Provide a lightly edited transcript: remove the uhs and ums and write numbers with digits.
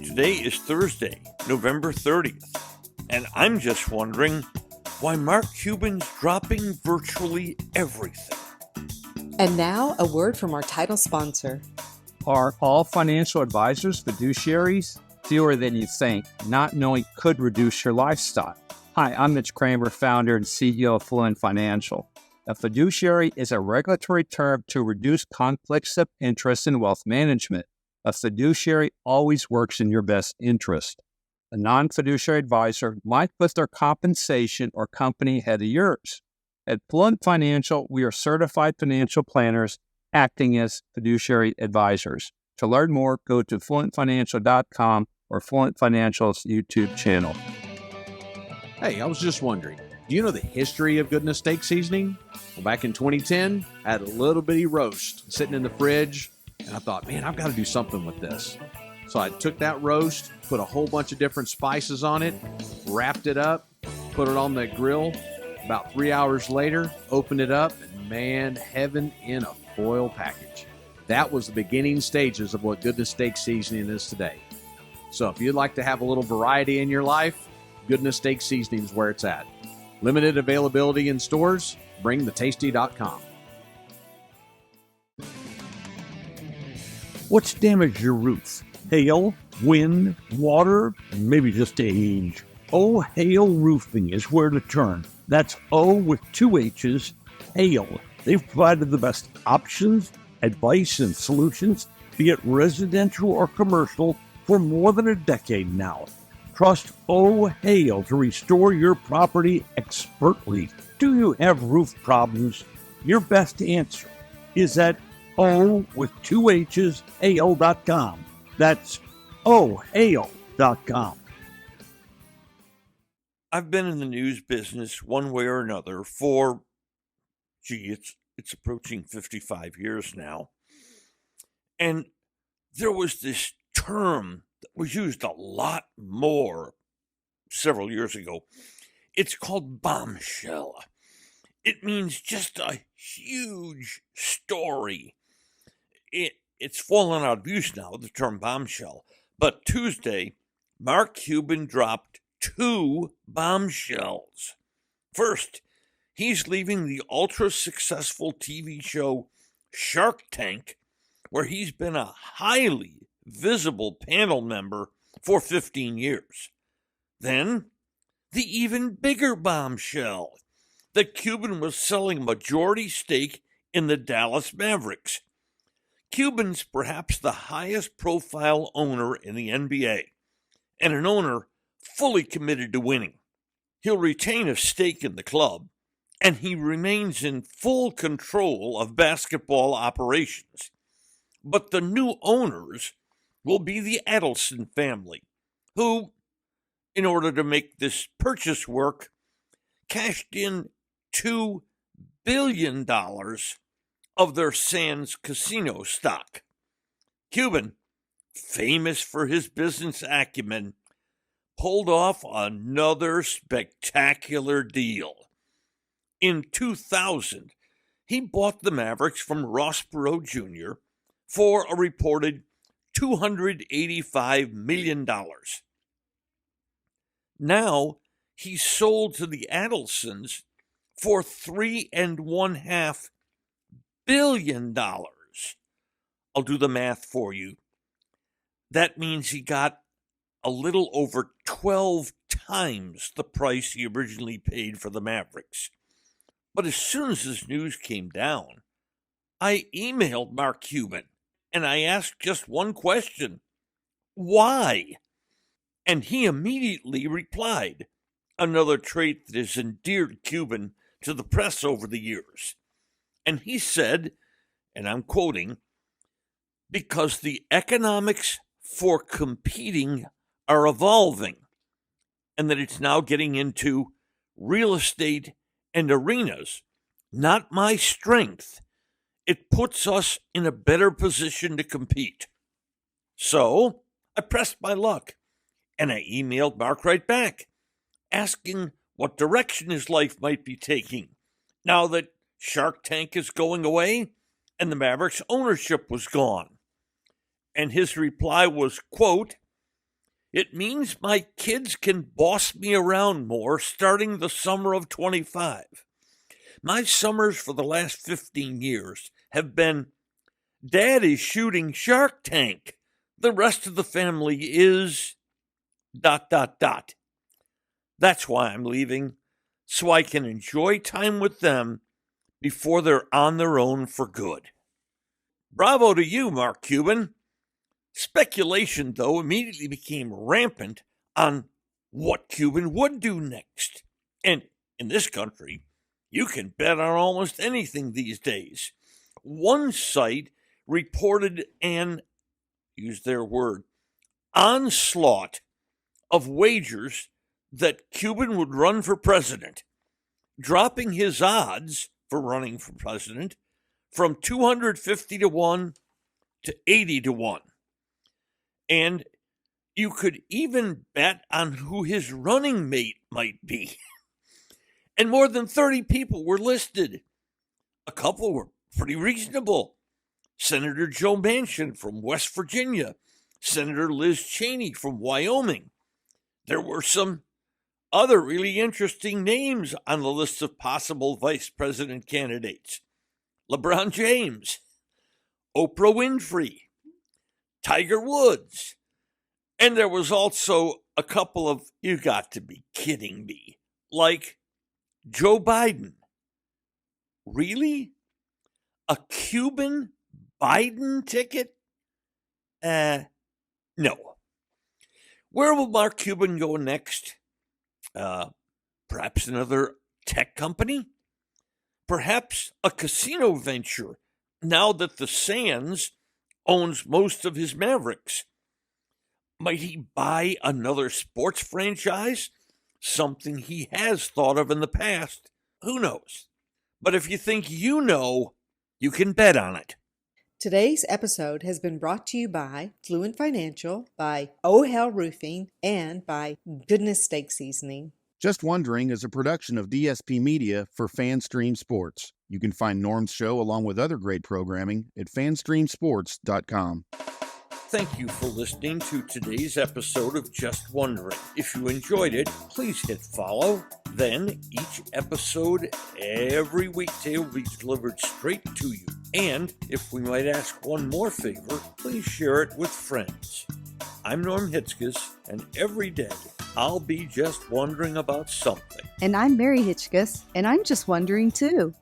Today is Thursday, November 30th, and I'm just wondering why Mark Cuban's dropping virtually everything. And now, a word from our title sponsor. Are all financial advisors fiduciaries? Fewer than you think. Not knowing could reduce your lifestyle. Hi, I'm Mitch Kramer, founder and CEO of Fluent Financial. A fiduciary is a regulatory term to reduce conflicts of interest in wealth management. A fiduciary always works in your best interest. A non-fiduciary advisor might put their compensation or company ahead of yours. At Fluent Financial, we are certified financial planners acting as fiduciary advisors. To learn more, go to fluentfinancial.com or Fluent Financial's YouTube channel. Hey, I was just wondering, do you know the history of goodness steak seasoning? Well, back in 2010, I had a little bitty roast sitting in the fridge, and I thought, man, I've got to do something with this. So I took that roast, put a whole bunch of different spices on it, wrapped it up, put it on the grill. About 3 hours later, opened it up, and man, heaven in a foil package. That was the beginning stages of what goodness steak seasoning is today. So if you'd like to have a little variety in your life, goodness steak seasoning is where it's at. Limited availability in stores. BringTheTasty.com. What's damaged your roof? Hail, wind, water, maybe just age. Oh Hail Roofing is where to turn. That's O with two H's, Hail. They've provided the best options, advice, and solutions, be it residential or commercial, for more than a decade now. Trust O Hail to restore your property expertly. Do you have roof problems? Your best answer is at O with two H's, Hail.com. That's OHail.com. I've been in the news business one way or another for, it's approaching 55 years now. And there was this term that was used a lot more several years ago. It's called bombshell. It means just a huge story. It's fallen out of use now, the term bombshell. But Tuesday, Mark Cuban dropped two bombshells. First, he's leaving the ultra-successful TV show Shark Tank, where he's been a highly visible panel member for 15 years. Then, the even bigger bombshell, that Cuban was selling a majority stake in the Dallas Mavericks. Cuban's perhaps the highest profile owner in the NBA, and an owner fully committed to winning. He'll retain a stake in the club, and he remains in full control of basketball operations. But the new owners will be the Adelson family, who, in order to make this purchase work, cashed in $2 billion of their Sands Casino stock. Cuban, famous for his business acumen, pulled off another spectacular deal. In 2000, he bought the Mavericks from Ross Perot Jr. for a reported $285 million. Now, he's sold to the Adelsons for $3.5 billion. I'll do the math for you. That means he got a little over 12 times the price he originally paid for the Mavericks. But as soon as this news came down, I emailed Mark Cuban and I asked just one question: why? And he immediately replied, another trait that has endeared Cuban to the press over the years. And he said, and I'm quoting, "Because the economics for competing are evolving, and that it's now getting into real estate and arenas, not my strength. It puts us in a better position to compete." So I pressed my luck, and I emailed Mark right back, asking what direction his life might be taking now that Shark Tank is going away and the Mavericks ownership was gone. And his reply was, quote, It means my kids can boss me around more starting the summer of 25. My summers for the last 15 years have been, Dad is shooting Shark Tank. The rest of the family is ... That's why I'm leaving, so I can enjoy time with them before they're on their own for good. Bravo to you, Mark Cuban. Speculation, though, immediately became rampant on what Cuban would do next. And in this country, you can bet on almost anything these days. One site reported an, use their word, onslaught of wagers that Cuban would run for president, dropping his odds for running for president from 250 to 1 to 80 to 1. And you could even bet on who his running mate might be. And more than 30 people were listed. A couple were pretty reasonable. Senator Joe Manchin from West Virginia, Senator Liz Cheney from Wyoming. There were some other really interesting names on the list of possible vice president candidates. LeBron James, Oprah Winfrey, Tiger Woods. And there was also a couple of, you got to be kidding me, like Joe Biden. Really? A Cuban Biden ticket? No. Where will Mark Cuban go next? Perhaps another tech company? Perhaps a casino venture, now that the Sands owns most of his Mavericks. Might he buy another sports franchise? Something he has thought of in the past. Who knows? But if you think you know, you can bet on it. Today's episode has been brought to you by Fluent Financial, by Oh Hell Roofing, and by Goodness Steak Seasoning. Just Wondering is a production of DSP Media for FanStream Sports. You can find Norm's show along with other great programming at fanstreamsports.com. Thank you for listening to today's episode of Just Wondering. If you enjoyed it, please hit follow. Then each episode every weekday will be delivered straight to you. And if we might ask one more favor, please share it with friends. I'm Norm Hitzges, and every day I'll be just wondering about something. And I'm Mary Hitzges, and I'm just wondering too.